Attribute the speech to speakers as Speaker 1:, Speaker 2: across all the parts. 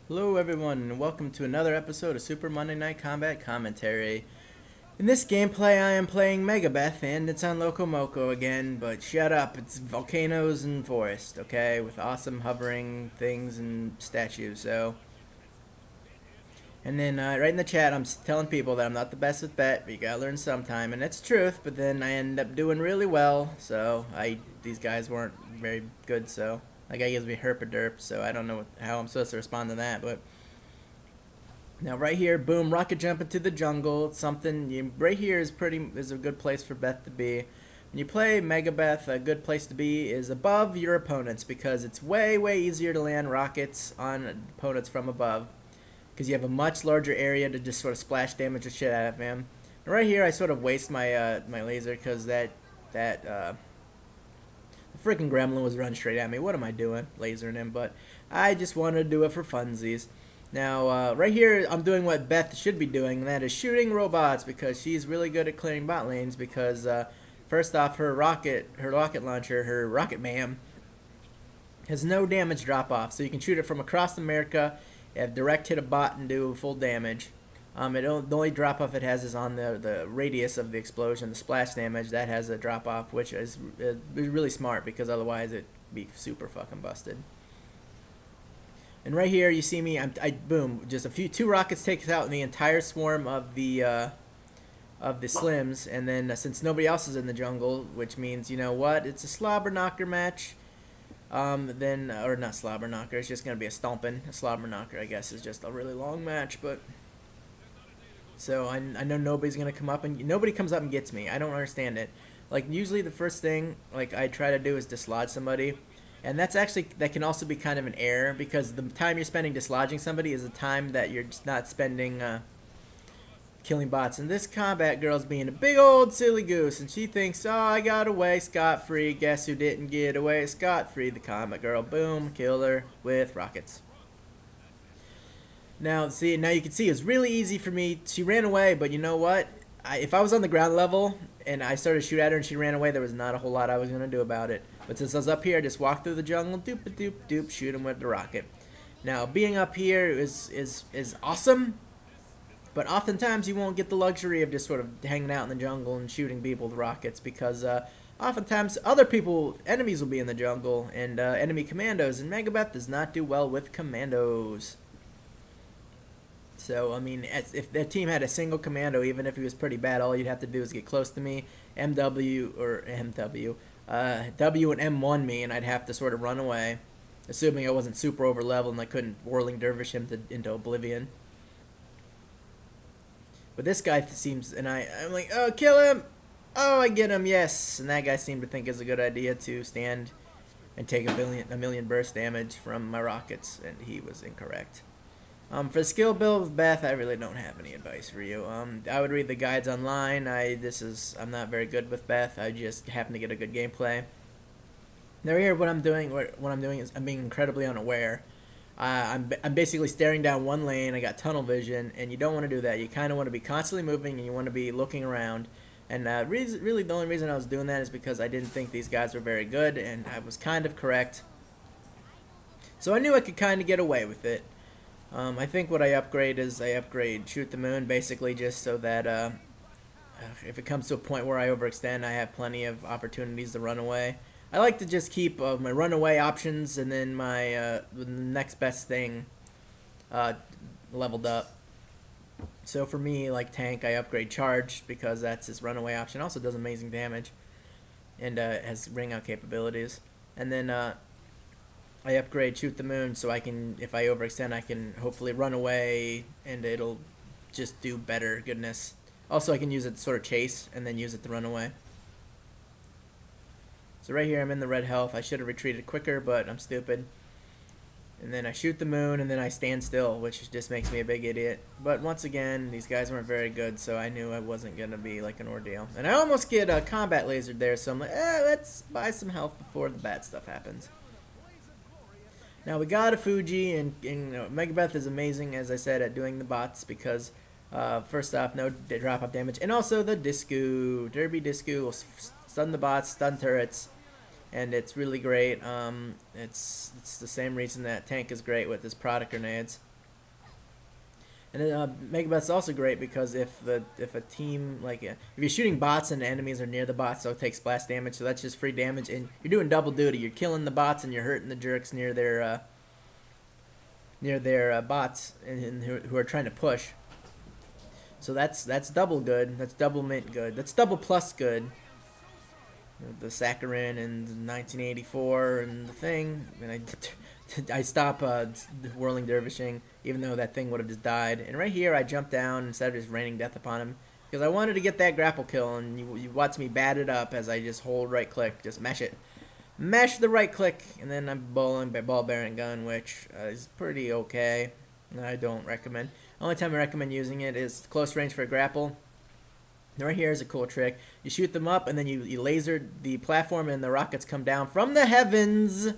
Speaker 1: Hello everyone and welcome to another episode of Super Monday Night Combat Commentary. In this gameplay I am playing Megabeth and it's on Loco Moco again, but shut up, it's volcanoes and forest, okay, with awesome hovering things and statues, so. And then right in the chat I'm telling people that I'm not the best with Bet, but you gotta learn sometime, and it's truth, but then I end up doing really well, so these guys weren't very good, so. That guy gives me herp a derp, so I don't know how I'm supposed to respond to that, but. Now right here, boom, rocket jump into the jungle. It's something right here is a good place for Beth to be. When you play Megabeth, a good place to be is above your opponents because it's way easier to land rockets on opponents from above because you have a much larger area to just sort of splash damage the shit out of him. And right here, I sort of waste my my laser because the freaking gremlin was running straight at me. What am I doing, lasering him? But I just wanted to do it for funsies. Now, right here, I'm doing what Beth should be doing, and that is shooting robots because she's really good at clearing bot lanes because, first off, her rocket launcher, her rocket ma'am, has no damage drop-off, so you can shoot it from across America, have direct hit a bot and do full damage. The only drop-off it has is on the radius of the explosion, the splash damage, that has a drop-off, which is really smart because otherwise it'd be super fucking busted. And right here, you see me. Boom! Just two rockets takes out the entire swarm of the Slims, and then since nobody else is in the jungle, which means you know what, it's a slobber knocker match. Or not slobber knocker. It's just gonna be a stomping. A slobber knocker, I guess, is just a really long match, but. So I know nobody's gonna come up, and nobody comes up and gets me. I don't understand it. Like usually the first thing like I try to do is dislodge somebody. And that can also be kind of an error because the time you're spending dislodging somebody is the time that you're just not spending killing bots. And this combat girl's being a big old silly goose, and she thinks, oh, I got away scot-free. Guess who didn't get away scot-free? The combat girl. Boom, kill her with rockets. Now you can see it's really easy for me. She ran away, but you know what? If I was on the ground level and I started to shoot at her and she ran away, there was not a whole lot I was going to do about it. But since I was up here, I just walked through the jungle, doop, shoot him with the rocket. Now, being up here is awesome, but oftentimes you won't get the luxury of just sort of hanging out in the jungle and shooting people with rockets because oftentimes enemies will be in the jungle and enemy commandos, and Megabeth does not do well with commandos. So, I mean, if the team had a single commando, even if he was pretty bad, all you'd have to do is get close to me, W and M1 me, and I'd have to sort of run away, assuming I wasn't super over leveled and I couldn't whirling dervish him into oblivion. But this guy seems, and I'm like, oh, kill him! Oh, I get him, yes! And that guy seemed to think it's a good idea to stand and take a million burst damage from my rockets, and he was incorrect. For the skill build with Beth, I really don't have any advice for you. I would read the guides online. I'm not very good with Beth. I just happen to get a good gameplay. Now here, what I'm doing is I'm being incredibly unaware. I'm basically staring down one lane. I got tunnel vision, and you don't want to do that. You kind of want to be constantly moving, and you want to be looking around. And really, the only reason I was doing that is because I didn't think these guys were very good, and I was kind of correct. So I knew I could kind of get away with it. I think what I upgrade Shoot the Moon, basically just so that if it comes to a point where I overextend, I have plenty of opportunities to run away. I like to just keep my runaway options and then my the next best thing leveled up. So for me, like tank, I upgrade Charge because that's his runaway option. Also does amazing damage and has ring out capabilities. And then I upgrade Shoot the Moon so I can, if I overextend, I can hopefully run away and it'll just do better goodness. Also, I can use it to sort of chase and then use it to run away. So right here, I'm in the red health. I should have retreated quicker, but I'm stupid. And then I Shoot the Moon and then I stand still, which just makes me a big idiot. But once again, these guys weren't very good, so I knew it wasn't going to be like an ordeal. And I almost get a combat lasered there, so I'm like, let's buy some health before the bad stuff happens. Now we got a Fuji, and Megabeth is amazing, as I said, at doing the bots because, first off, no drop-off damage, and also the Derby Disco will stun the bots, stun turrets, and it's really great. It's the same reason that tank is great with his product grenades. And then Megabeth's also great because if a team like if you're shooting bots and the enemies are near the bots, they'll take splash damage. So that's just free damage, and you're doing double duty. You're killing the bots and you're hurting the jerks near their bots and who are trying to push. So that's double good. That's double mint good. That's double plus good. The Saccharin and 1984 and the thing, and I stop whirling dervishing, even though that thing would have just died. And right here, I jump down instead of just raining death upon him, because I wanted to get that grapple kill, and you watch me bat it up as I just hold right click, just mash it. Mash the right click, and then I'm bowling by ball bearing gun, which is pretty okay. I don't recommend. Only time I recommend using it is close range for a grapple. Right here is a cool trick. You shoot them up, and then you laser the platform, and the rockets come down from the heavens,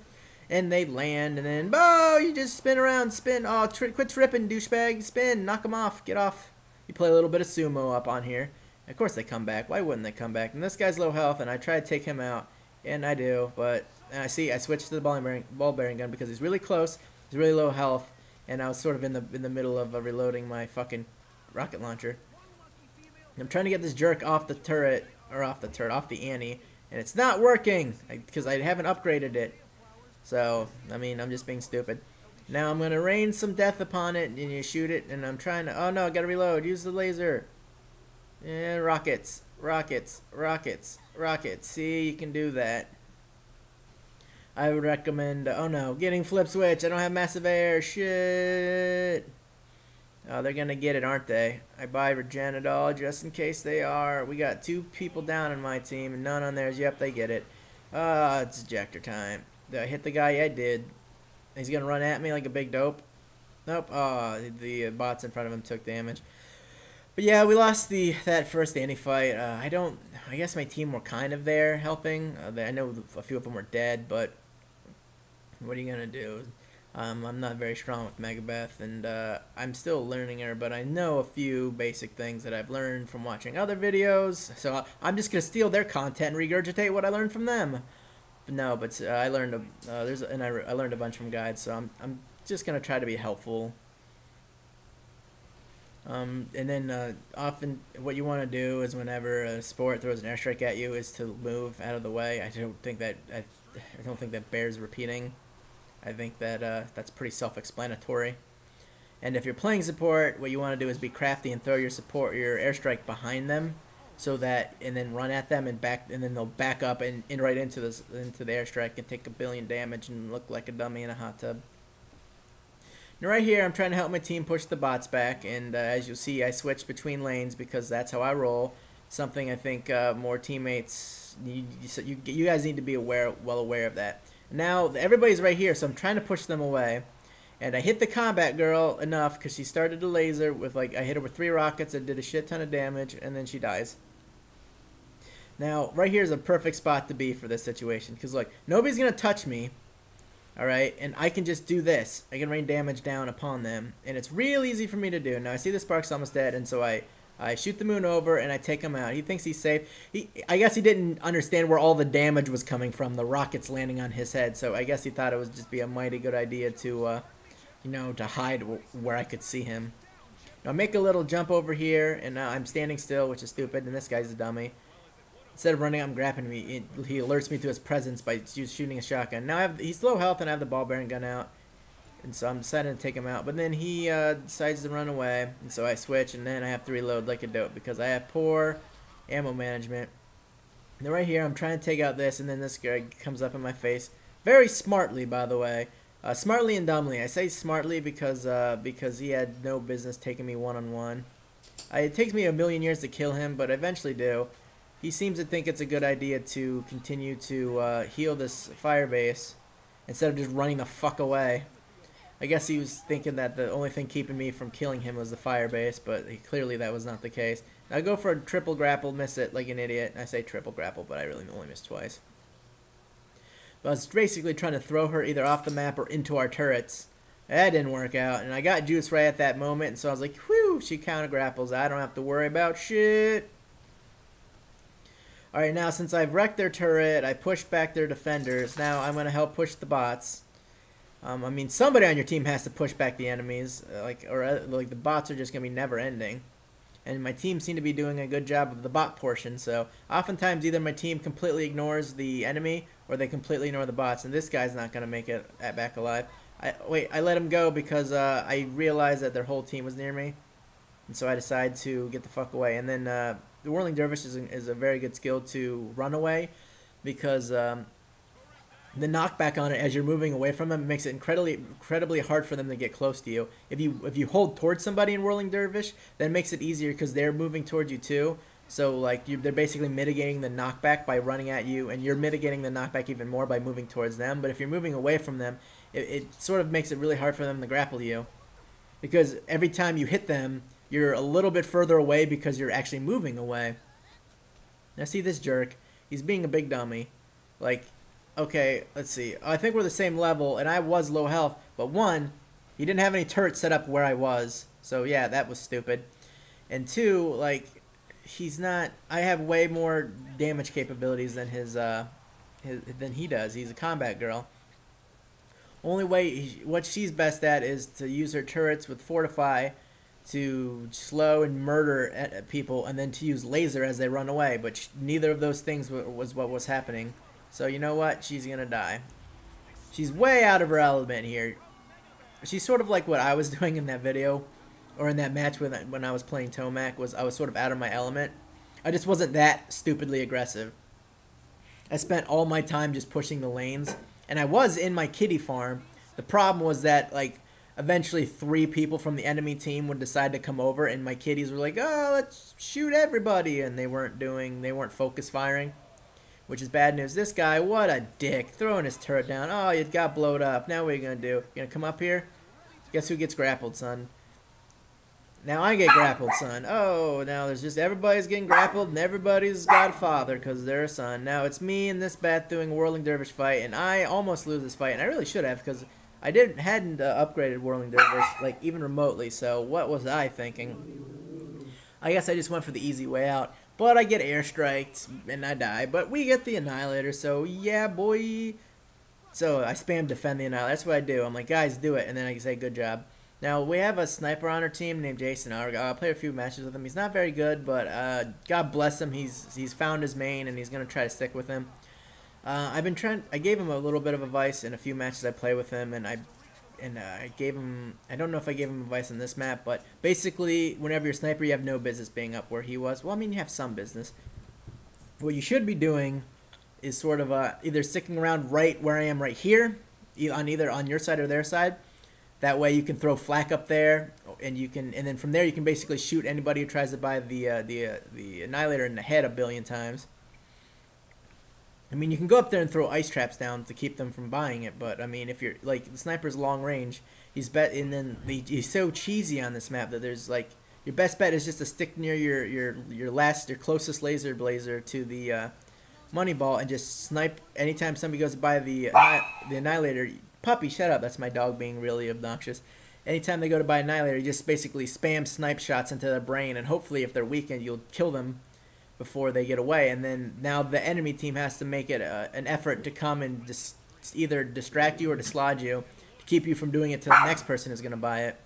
Speaker 1: and they land, and then, oh, you just spin around, spin. Oh, quit tripping, douchebag. Spin, knock them off, get off. You play a little bit of sumo up on here. Of course they come back. Why wouldn't they come back? And this guy's low health, and I try to take him out, and I do, but I switched to the ball bearing gun because he's really close, he's really low health, and I was sort of in the middle of reloading my fucking rocket launcher. I'm trying to get this jerk off the turret, or off the Annie, and it's not working because I haven't upgraded it. So, I mean, I'm just being stupid. Now I'm going to rain some death upon it, and you shoot it, and I'm trying to, oh no, I got to reload, use the laser. And rockets, rockets, rockets, rockets. See, you can do that. I would recommend, oh no, getting flip switch, I don't have massive air, shit. Oh, they're going to get it, aren't they? I buy Regenadol just in case they are. We got 2 people down on my team and none on theirs. Yep, they get it. It's ejector time. Did I hit the guy? Yeah, I did. He's going to run at me like a big dope. Nope. Oh, the bots in front of him took damage. But yeah, we lost that first anti-fight. I guess my team were kind of there helping. I know a few of them were dead, but what are you going to do? I'm not very strong with Megabeth, and I'm still learning her, but I know a few basic things that I've learned from watching other videos, so I'm just going to steal their content and regurgitate what I learned from them. But no, but I learned I learned a bunch from guides, so I'm just going to try to be helpful. And then often what you want to do is whenever a sport throws an airstrike at you is to move out of the way. I don't think that bears repeating. I think that that's pretty self-explanatory. And if you're playing support, what you want to do is be crafty and throw your airstrike behind them, so that, and then run at them and then they'll back up and right into the airstrike and take a billion damage and look like a dummy in a hot tub. Now right here, I'm trying to help my team push the bots back, and as you'll see, I switched between lanes because that's how I roll. Something I think more teammates, you guys need to be well aware of that. Now everybody's right here, so I'm trying to push them away, and I hit the combat girl enough because she started to laser with I hit her with 3 rockets that did a shit ton of damage, and then she dies. Now right here is a perfect spot to be for this situation because look, nobody's gonna touch me, all right, and I can just do this. I can rain damage down upon them, and it's real easy for me to do. Now I see the spark's almost dead, and so I shoot the moon over and I take him out. He thinks he's safe. I guess he didn't understand where all the damage was coming from, the rockets landing on his head. So I guess he thought it would just be a mighty good idea to, to hide where I could see him. Now I make a little jump over here, and now I'm standing still, which is stupid. And this guy's a dummy. Instead of running up and grabbing me, he alerts me to his presence by shooting a shotgun. Now he's low health, and I have the ball bearing gun out. And so I'm deciding to take him out. But then he decides to run away. And so I switch, and then I have to reload like a dope because I have poor ammo management. And then right here, I'm trying to take out this, and then this guy comes up in my face. Very smartly, by the way. Smartly and dumbly. I say smartly because he had no business taking me one-on-one. It takes me a million years to kill him, but I eventually do. He seems to think it's a good idea to continue to heal this fire base instead of just running the fuck away. I guess he was thinking that the only thing keeping me from killing him was the fire base, but clearly that was not the case. I go for a triple grapple, miss it like an idiot. I say triple grapple, but I really only missed twice. But I was basically trying to throw her either off the map or into our turrets. That didn't work out, and I got juice right at that moment, and so I was like, whew, she counter grapples. I don't have to worry about shit. Alright, now since I've wrecked their turret, I pushed back their defenders. Now I'm going to help push the bots. I mean, somebody on your team has to push back the enemies, like the bots are just gonna be never ending. And my team seemed to be doing a good job of the bot portion. So oftentimes, either my team completely ignores the enemy or they completely ignore the bots. And this guy's not gonna make it back alive. I let him go because I realized that their whole team was near me, and so I decided to get the fuck away. And then the Whirling Dervish is a very good skill to run away, because the knockback on it as you're moving away from them makes it incredibly hard for them to get close to you. If you hold towards somebody in Whirling Dervish, that makes it easier because they're moving towards you too. So like they're basically mitigating the knockback by running at you, and you're mitigating the knockback even more by moving towards them. But if you're moving away from them, it sort of makes it really hard for them to grapple you, because every time you hit them, you're a little bit further away because you're actually moving away. Now see this jerk, he's being a big dummy. Like, okay, let's see. I think we're the same level, and I was low health, but one, he didn't have any turrets set up where I was. So yeah, that was stupid. And two, like, he's not. I have way more damage capabilities than than he does. He's a combat girl. Only way what she's best at is to use her turrets with Fortify to slow and murder at people, and then to use laser as they run away. But neither of those things was what was happening. So you know what? She's gonna die. She's way out of her element here. She's sort of like what I was doing in that video, or in that match when I was playing Tomac. I was sort of out of my element. I just wasn't that stupidly aggressive. I spent all my time just pushing the lanes, and I was in my kitty farm. The problem was that like eventually 3 people from the enemy team would decide to come over, and my kitties were like, "Oh, let's shoot everybody," and they weren't focus firing, which is bad news. This guy, what a dick, throwing his turret down. Oh, it got blowed up. Now what are you gonna do? You gonna come up here? Guess who gets grappled, son? Now I get grappled, son. Oh, now there's just everybody's getting grappled, and everybody's got a father because they're a son. Now it's me and this bat doing a Whirling Dervish fight, and I almost lose this fight, and I really should have, because I hadn't upgraded Whirling Dervish like even remotely. So what was I thinking? I guess I just went for the easy way out, but I get airstriked and I die. But we get the Annihilator, so yeah, boy. So I spam defend the Annihilator. That's what I do. I'm like, guys, do it, and then I say good job. Now, we have a sniper on our team named Jason. I'll play a few matches with him. He's not very good, but God bless him. He's found his main, and he's going to try to stick with him. I gave him a little bit of advice in a few matches I play with him, and I gave him, I don't know if I gave him advice on this map, but basically, whenever you're a sniper, you have no business being up where he was. Well, I mean, you have some business. What you should be doing is sort of either sticking around right where I am right here, either on your side or their side. That way you can throw flak up there, and then from there you can basically shoot anybody who tries to buy the Annihilator in the head a billion times. I mean, you can go up there and throw ice traps down to keep them from buying it, but I mean, if you're like, the sniper's long range, he's so cheesy on this map that there's like, your best bet is just to stick near your closest laser blazer to the money ball and just snipe anytime somebody goes to buy the Annihilator. Puppy, shut up. That's my dog being really obnoxious. Anytime they go to buy Annihilator, you just basically spam snipe shots into their brain, and hopefully if they're weakened, you'll kill them before they get away. And then now the enemy team has to make it an effort to come and just either distract you or dislodge you to keep you from doing it till the next person is going to buy it.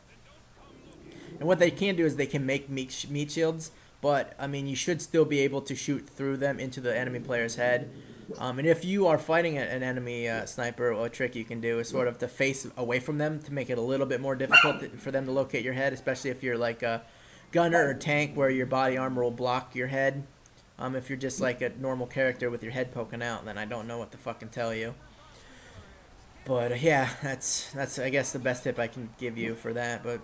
Speaker 1: And what they can do is they can make meat shields, but I mean, you should still be able to shoot through them into the enemy player's head. And if you are fighting an enemy sniper, a trick you can do is sort of to face away from them to make it a little bit more difficult for them to locate your head, especially if you're like a gunner or tank where your body armor will block your head. If you're just like a normal character with your head poking out, then I don't know what to fucking tell you. But yeah, that's I guess the best tip I can give you for that. But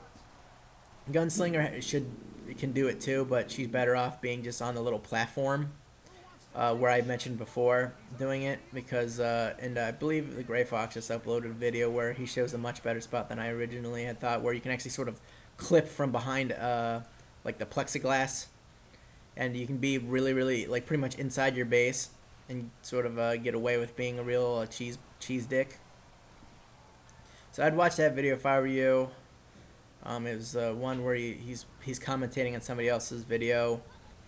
Speaker 1: Gunslinger can do it too, but she's better off being just on the little platform. Where I mentioned before doing it, because and I believe the Gray Fox just uploaded a video where he shows a much better spot than I originally had thought, where you can actually sort of clip from behind like the plexiglass, and you can be really like pretty much inside your base and sort of get away with being a real cheese dick. So I'd watch that video if I were you. It was one where he's commentating on somebody else's video.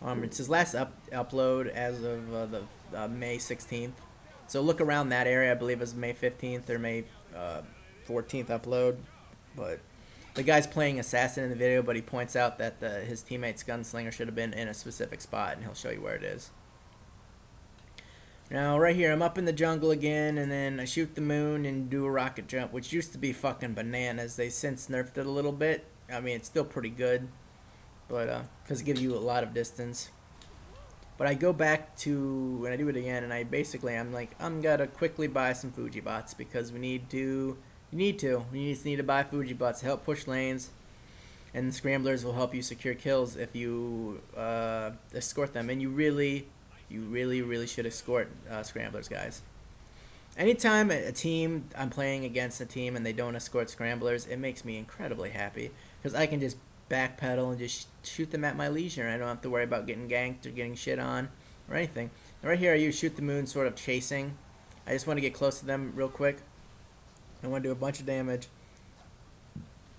Speaker 1: It's his last upload as of the May 16th. So look around that area. I believe it was May 15th or May 14th upload, but the guy's playing assassin in the video, but he points out that his teammate's gunslinger should have been in a specific spot, and he'll show you where it is. Now, right here, I'm up in the jungle again, and then I shoot the moon and do a rocket jump, which used to be fucking bananas. They since nerfed it a little bit. I mean, it's still pretty good, but because it gives you a lot of distance. But I go back to, when I do it again, and I'm like, I'm gonna quickly buy some Fuji bots, because we need to buy Fuji bots to help push lanes, and the scramblers will help you secure kills if you escort them, and you really should escort scramblers, guys. Anytime I'm playing against a team and they don't escort scramblers, it makes me incredibly happy, because I can just backpedal and just shoot them at my leisure. I don't have to worry about getting ganked or getting shit on or anything. And right here I use shoot the moon, sort of chasing. I just want to get close to them real quick. I want to do a bunch of damage.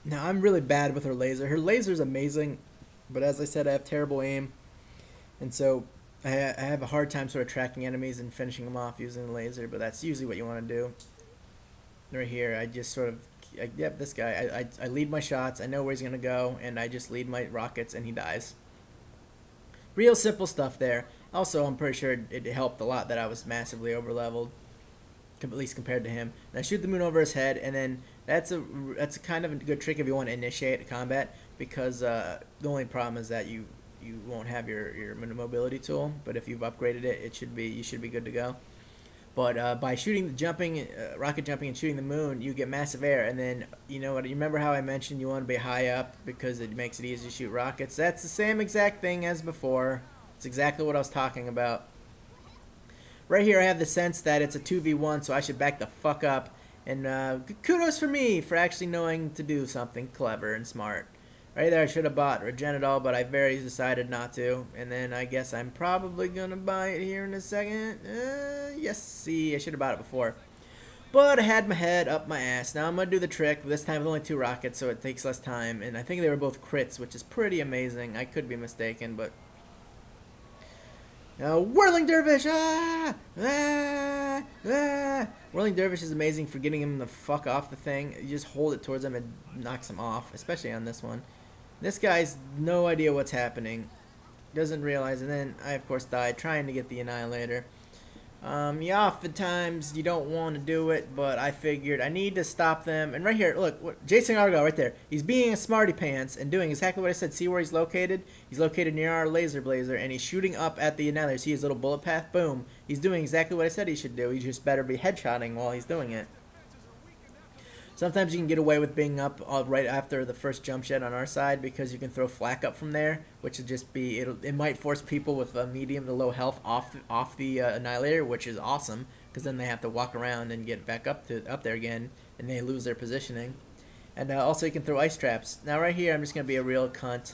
Speaker 1: Now, I'm really bad with her laser. Her laser is amazing, but as I said, I have terrible aim, and so I have a hard time sort of tracking enemies and finishing them off using the laser, but that's usually what you want to do. Right here, I just sort of, yep, this guy, I lead my shots, I know where he's going to go, and I just lead my rockets, and he dies. Real simple stuff there. Also, I'm pretty sure it helped a lot that I was massively over-leveled, at least compared to him. And I shoot the moon over his head, and then that's a kind of a good trick if you want to initiate a combat, because the only problem is that you won't have your mobility tool, but if you've upgraded it, you should be good to go. But by rocket jumping and shooting the moon, you get massive air, and then, you know what, you remember how I mentioned you want to be high up because it makes it easy to shoot rockets? That's the same exact thing as before. It's exactly what I was talking about. Right here I have the sense that it's a 2v1, so I should back the fuck up, and kudos for me for actually knowing to do something clever and smart. Right there I should have bought Regenadol, but I very decided not to, and then I guess I'm probably gonna buy it here in a second. Yes, see, I should have bought it before, but I had my head up my ass. Now I'm gonna do the trick, this time with only 2 rockets, so it takes less time, and I think they were both crits, which is pretty amazing. I could be mistaken, but now, Whirling Dervish! Ah! Ah! Ah! Whirling Dervish is amazing for getting him the fuck off the thing. You just hold it towards him and knocks him off, especially on this one. This guy's no idea what's happening. Doesn't realize, and then I, of course, died trying to get the Annihilator. Yeah, oftentimes you don't want to do it, but I figured I need to stop them. And right here, look, Jason Argo right there. He's being a smarty pants and doing exactly what I said. See where he's located? He's located near our laser blazer, and he's shooting up at the Annihilator. See his little bullet path? Boom. He's doing exactly what I said he should do. He just better be headshotting while he's doing it. Sometimes you can get away with being up right after the first jump shed on our side, because you can throw flak up from there, which would just be, it might force people with medium to low health off the Annihilator, which is awesome, because then they have to walk around and get back up there again, and they lose their positioning. And also you can throw ice traps. Now right here I'm just going to be a real cunt.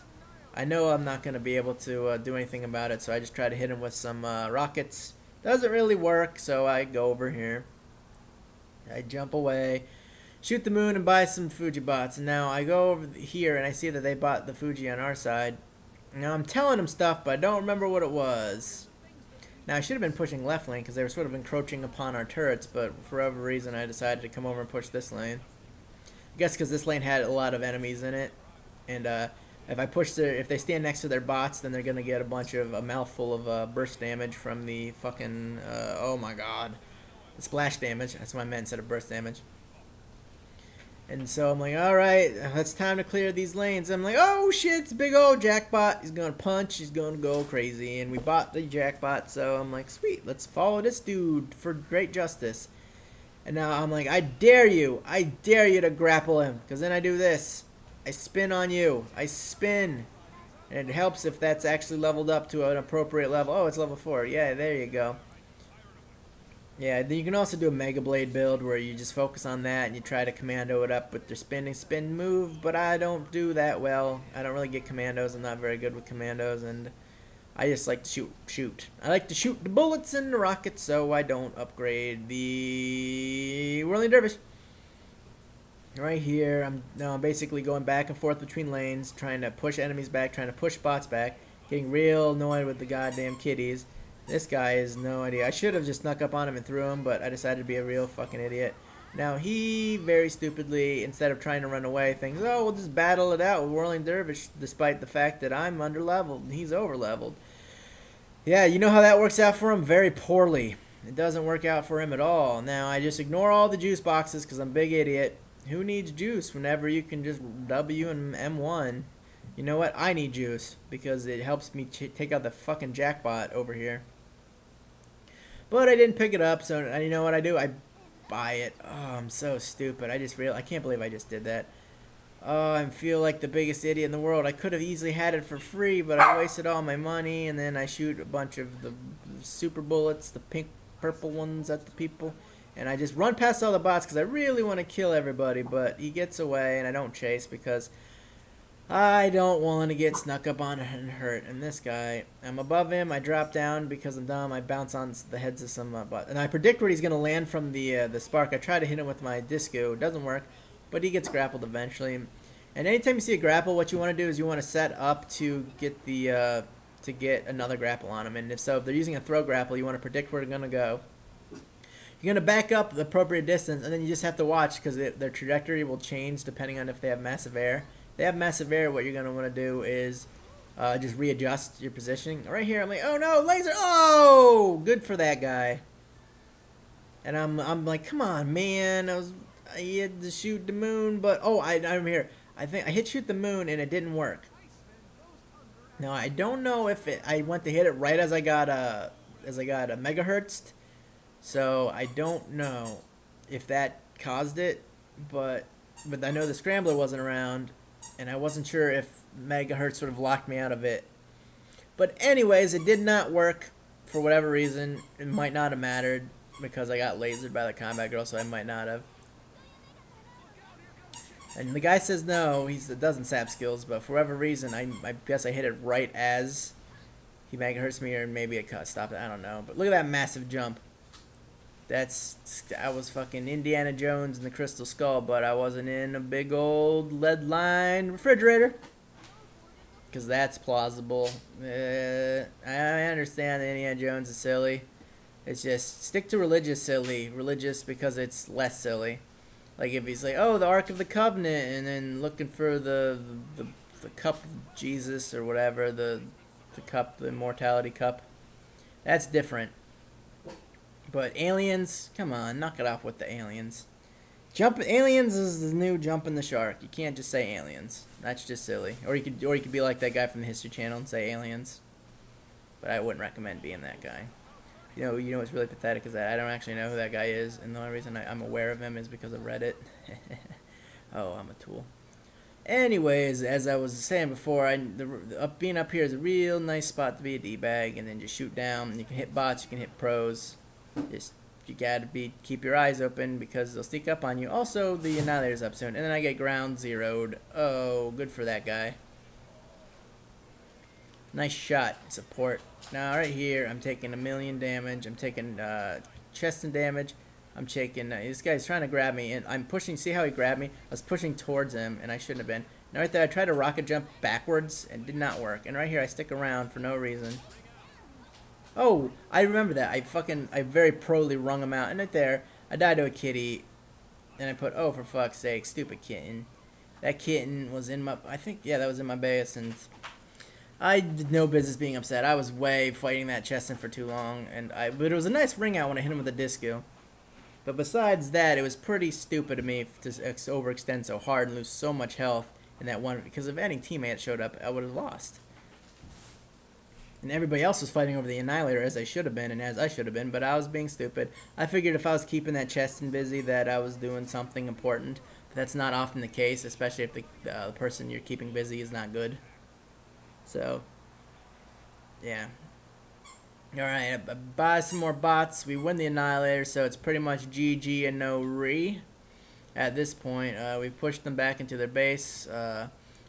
Speaker 1: I know I'm not going to be able to do anything about it, so I just try to hit him with some rockets. Doesn't really work, so I go over here. I jump away. Shoot the moon and buy some Fuji bots. And now I go over here and I see that they bought the Fuji on our side. Now I'm telling them stuff, but I don't remember what it was. Now I should have been pushing left lane because they were sort of encroaching upon our turrets, but for whatever reason I decided to come over and push this lane. I guess because this lane had a lot of enemies in it, and if they stand next to their bots, then they're gonna get a mouthful of burst damage from the fucking oh my god, the splash damage. That's what I meant instead of burst damage. And so I'm like, alright, it's time to clear these lanes. I'm like, oh shit, it's a big old jackpot. He's gonna punch, he's gonna go crazy. And we bought the jackpot, so I'm like, sweet, let's follow this dude for great justice. And now I'm like, I dare you to grapple him. Because then I do this. I spin on you. I spin. And it helps if that's actually leveled up to an appropriate level. Oh, it's level 4. Yeah, there you go. Yeah, then you can also do a Mega Blade build where you just focus on that and you try to commando it up with your spin move, but I don't do that well. I don't really get commandos. I'm not very good with commandos, and I just like to shoot. I like to shoot the bullets and the rockets, so I don't upgrade the Whirling Dervish. Right here, I'm basically going back and forth between lanes, trying to push enemies back, trying to push bots back, getting real annoyed with the goddamn kitties. This guy has no idea. I should have just snuck up on him and threw him, but I decided to be a real fucking idiot. Now he very stupidly, instead of trying to run away, thinks, oh, we'll just battle it out with Whirling Dervish, despite the fact that I'm under-leveled and he's over-leveled. Yeah, you know how that works out for him? Very poorly. It doesn't work out for him at all. Now I just ignore all the juice boxes because I'm a big idiot. Who needs juice whenever you can just W and M1? You know what? I need juice because it helps me take out the fucking jackpot over here. But I didn't pick it up, so you know what I do? I buy it. Oh, I'm so stupid. I can't believe I just did that. Oh, I feel like the biggest idiot in the world. I could have easily had it for free, but I wasted all my money, and then I shoot a bunch of the super bullets, the pink, purple ones at the people, and I just run past all the bots because I really want to kill everybody, but he gets away, and I don't chase because I don't want to get snuck up on and hurt. And this guy, I'm above him. I drop down because I'm dumb. I bounce on the heads of some bot, and I predict where he's going to land from the spark. I try to hit him with my disco. It doesn't work. But he gets grappled eventually. And anytime you see a grapple, what you want to do is you want to set up to get the to get another grapple on them. And if they're using a throw grapple, you want to predict where they're going to go. You're going to back up the appropriate distance, and then you just have to watch because their trajectory will change depending on if they have massive air. If they have massive air, what you're going to want to do is just readjust your positioning. Right here, I'm like, oh no, laser! Oh, good for that guy. And I'm like, come on, man! I had to shoot the moon, but I'm here. I think I hit shoot the moon and it didn't work. Now I don't know if I went to hit it right as I got a megahertz, so I don't know if that caused it. But I know the scrambler wasn't around, and I wasn't sure if megahertz sort of locked me out of it. But anyways, it did not work for whatever reason. It might not have mattered because I got lasered by the combat girl, so I might not have. And the guy says no, he doesn't sap skills, but for whatever reason, I guess I hit it right as he megahertz me, or maybe it stopped it, I don't know. But look at that massive jump. I was fucking Indiana Jones in the Crystal Skull, but I wasn't in a big old lead-lined refrigerator. Because that's plausible. I understand that Indiana Jones is silly. It's just, stick to religious silly. Religious because it's less silly. Like if he's like, oh, the Ark of the Covenant, and then looking for the cup of Jesus or whatever, the cup, the immortality cup. That's different. But aliens, come on, knock it off with the aliens. Aliens is the new jumping the shark. You can't just say aliens. That's just silly. Or you could be like that guy from the History Channel and say aliens. But I wouldn't recommend being that guy. You know what's really pathetic is that I don't actually know who that guy is, and the only reason I'm aware of him is because of Reddit. Oh, I'm a tool. Anyways, as I was saying before, being up here is a real nice spot to be a D-bag, and then just shoot down. You can hit bots, you can hit pros. You gotta keep your eyes open because they'll sneak up on you. Also, the Annihilator's up soon, and then I get ground zeroed. Oh, good for that guy. Nice shot, support. Now right here, I'm taking 1,000,000 damage. I'm taking chest and damage. I'm taking, this guy's trying to grab me, and I'm pushing, see how he grabbed me? I was pushing towards him, and I shouldn't have been. Now right there, I tried to rocket jump backwards, and did not work. And right here, I stick around for no reason. Oh, I remember that. I very proly wrung him out. And right there, I died to a kitty, and I put, oh, for fuck's sake, stupid kitten. That kitten was in my, that was in my base, and I did no business being upset. I was way fighting that Chesson for too long, but it was a nice ring out when I hit him with a disco. But besides that, it was pretty stupid of me to overextend so hard and lose so much health in that one, because if any teammate showed up, I would have lost. And everybody else was fighting over the Annihilator as I should have been and as I should have been, but I was being stupid. I figured if I was keeping that Chesson busy that I was doing something important, but that's not often the case, especially if the person you're keeping busy is not good. So, yeah. Alright, I buy some more bots. We win the Annihilator, so it's pretty much GG and no re. At this point, we've pushed them back into their base.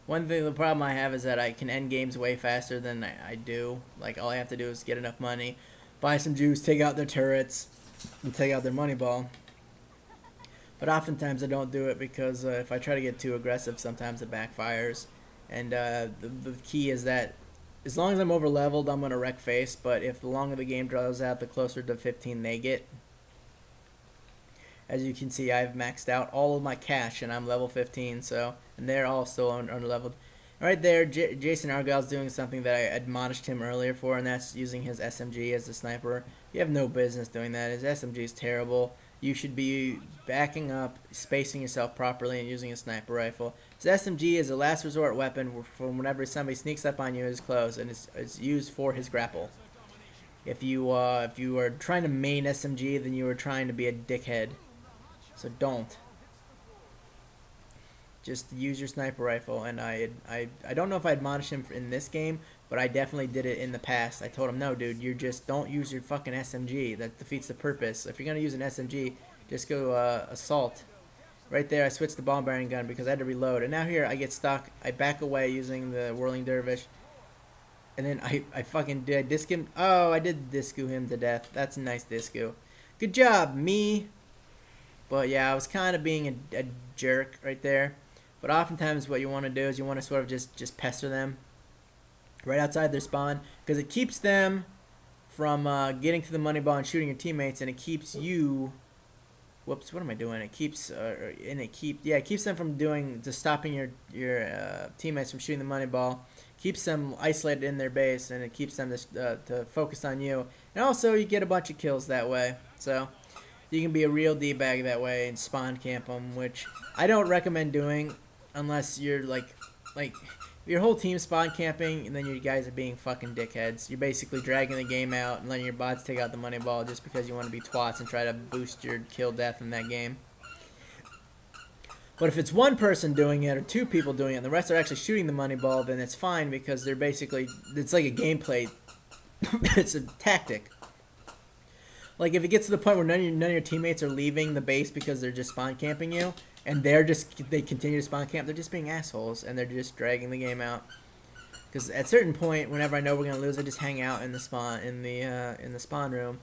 Speaker 1: One thing, the problem I have is that I can end games way faster than I do. Like, all I have to do is get enough money, buy some juice, take out their turrets, and take out their money ball. But oftentimes I don't do it because if I try to get too aggressive, sometimes it backfires. And the key is that as long as I'm over leveled, I'm going to wreck face. But if the longer the game draws out, the closer to 15 they get. as you can see, I've maxed out all of my cash, and I'm level 15. So, and they're all still underleveled. Right there, Jason Argyle's doing something that I admonished him earlier for, and that's using his SMG as a sniper. You have no business doing that. His SMG is terrible. You should be backing up, spacing yourself properly, and using a sniper rifle. His SMG is a last resort weapon for whenever somebody sneaks up on you is close, and it's used for his grapple. If you are trying to main SMG, then you are trying to be a dickhead. So don't. Just use your sniper rifle, and I don't know if I admonished him in this game, but I definitely did it in the past. I told him, no, dude, you just don't use your fucking SMG. That defeats the purpose. If you're gonna use an SMG, just go assault. Right there, I switched the bomb bearing gun because I had to reload, and now here I get stuck. I back away using the whirling dervish, and then I fucking did disc him. Oh, I did disco him to death. That's a nice disco. Good job, me. But yeah, I was kind of being a jerk right there. But oftentimes what you want to do is you want to sort of just pester them right outside their spawn, because it keeps them from getting to the money ball and shooting your teammates, and it keeps you. Whoops, what am I doing? It keeps it keeps them from stopping your teammates from shooting the money ball. Keeps them isolated in their base, and it keeps them to focus on you. And also you get a bunch of kills that way. So you can be a real D-bag that way and spawn camp them, which I don't recommend doing unless you're like your whole team spawn camping, and then you guys are being fucking dickheads. You're basically dragging the game out and letting your bots take out the money ball just because you want to be twats and try to boost your kill death in that game. But if it's one person doing it or two people doing it and the rest are actually shooting the money ball, then it's fine, because they're basically, it's like a gameplay. It's a tactic. Like if it gets to the point where none of your teammates are leaving the base because they're just spawn camping you, and they continue to spawn camp, they're just being assholes, and they're just dragging the game out. Because at a certain point, whenever I know we're gonna lose, I just hang out in the spawn room,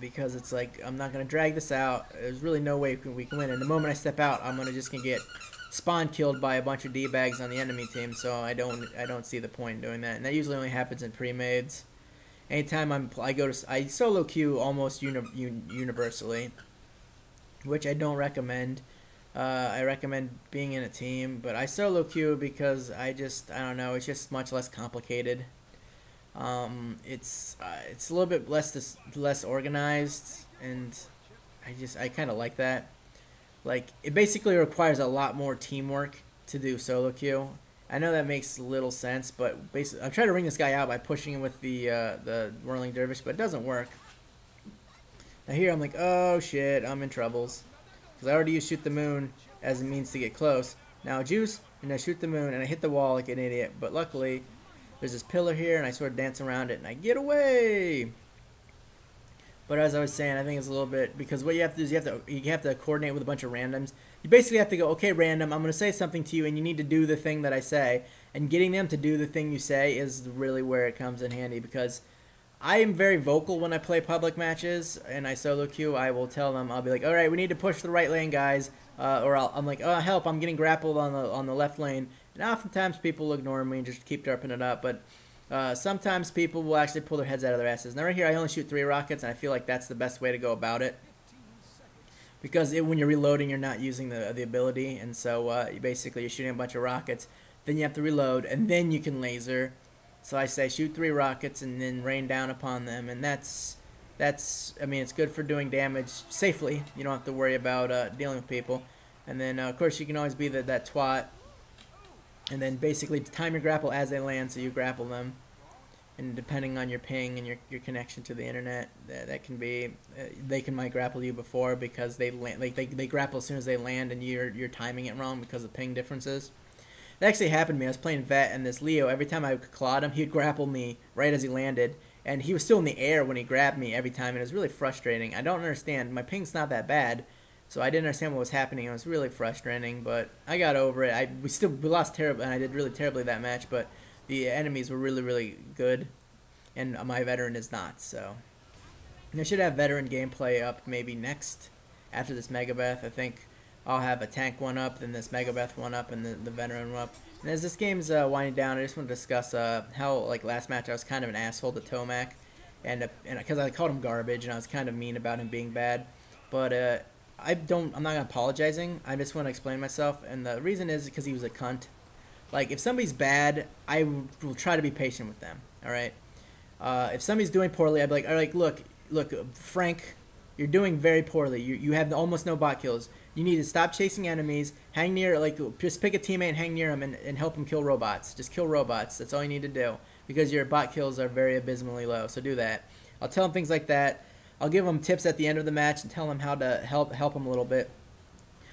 Speaker 1: because it's like, I'm not gonna drag this out. There's really no way we can win. And the moment I step out, I'm just gonna get spawn killed by a bunch of D-bags on the enemy team. So I don't see the point in doing that. And that usually only happens in pre-mades. Anytime I solo queue almost universally, which I don't recommend. I recommend being in a team, but I solo queue because I don't know, it's just much less complicated. It's a little bit less organized, and I kind of like that. Like, it basically requires a lot more teamwork to do solo queue. I know that makes little sense, but basically, I'm trying to ring this guy out by pushing him with the whirling dervish, but it doesn't work. Now here I'm like, oh shit, I'm in troubles, because I already used shoot the moon as a means to get close. Now juice, and I shoot the moon, and I hit the wall like an idiot. But luckily, there's this pillar here, and I sort of dance around it, and I get away. But as I was saying, I think it's a little bit, because what you have to do is you have to coordinate with a bunch of randoms. You basically have to go, okay, random, I'm going to say something to you, and you need to do the thing that I say. And getting them to do the thing you say is really where it comes in handy, because I am very vocal when I play public matches and I solo queue. I will tell them, I'll be like, all right, we need to push the right lane, guys. Or I'm like, oh, help, I'm getting grappled on the left lane. And oftentimes people ignore me and just keep derping it up. But sometimes people will actually pull their heads out of their asses. Now right here, I only shoot 3 rockets, and I feel like that's the best way to go about it. Because when you're reloading, you're not using the ability. And so you're shooting a bunch of rockets. Then you have to reload, and then you can laser. So I say shoot 3 rockets and then rain down upon them, and that's I mean, it's good for doing damage safely. You don't have to worry about dealing with people. And then of course you can always be that twat, and then basically time your grapple as they land, so you grapple them. And depending on your ping and your connection to the internet, that can be they might grapple you before because they land, they grapple as soon as they land, and you're timing it wrong because of ping differences. It actually happened to me. I was playing Vet, and this Leo, every time I clawed him, he'd grapple me right as he landed. And he was still in the air when he grabbed me every time, and it was really frustrating. I don't understand. My ping's not that bad, so I didn't understand what was happening. It was really frustrating, but I got over it. We lost terribly, and I did really terribly that match, but the enemies were really, really good, and my veteran is not. So I should have veteran gameplay up maybe next after this Megabeth. I think I'll have a tank one up, then this Megabeth one up, and the veteran one up. And as this game's winding down, I just want to discuss how, like, last match I was kind of an asshole to Tomac, and because I called him garbage and I was kind of mean about him being bad. But I'm not apologizing. I just want to explain myself, and the reason is because he was a cunt. Like, if somebody's bad, I will try to be patient with them. All right. If somebody's doing poorly, I'd be like, all right, look, Frank, you're doing very poorly. You have almost no bot kills. You need to stop chasing enemies. Hang near, like, just pick a teammate and hang near him and help him kill robots. Just kill robots. That's all you need to do, because your bot kills are very abysmally low. So do that. I'll tell him things like that. I'll give him tips at the end of the match and tell him how to help him a little bit.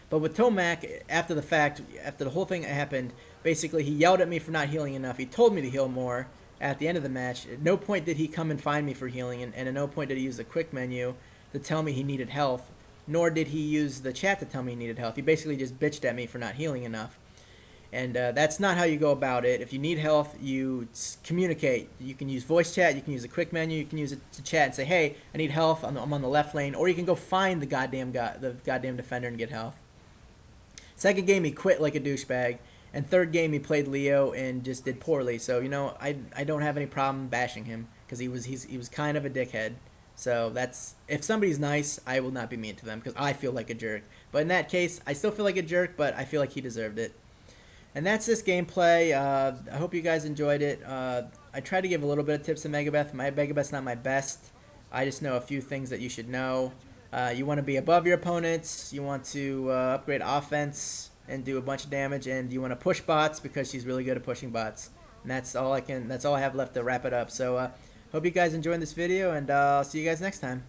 Speaker 1: But with Tomac, after the fact, after the whole thing happened, basically he yelled at me for not healing enough. He told me to heal more at the end of the match. At no point did he come and find me for healing, and at no point did he use the quick menu to tell me he needed health, nor did he use the chat to tell me he needed health. He basically just bitched at me for not healing enough. And that's not how you go about it. If you need health, you communicate. You can use voice chat, you can use a quick menu, you can use it to chat and say, hey, I need health, I'm on the left lane, or you can go find the goddamn defender and get health. Second game, he quit like a douchebag. And third game, he played Leo and just did poorly. So, you know, I don't have any problem bashing him, because he was kind of a dickhead. So that's, if somebody's nice, I will not be mean to them, because I feel like a jerk. But in that case, I still feel like a jerk, but I feel like he deserved it. And that's this gameplay. I hope you guys enjoyed it. I tried to give a little bit of tips on Megabeth. My Megabeth's not my best. I just know a few things that you should know. You want to be above your opponents. You want to upgrade offense and do a bunch of damage, and you want to push bots because she's really good at pushing bots. And that's all I have left to wrap it up. So hope you guys enjoyed this video, and I'll see you guys next time.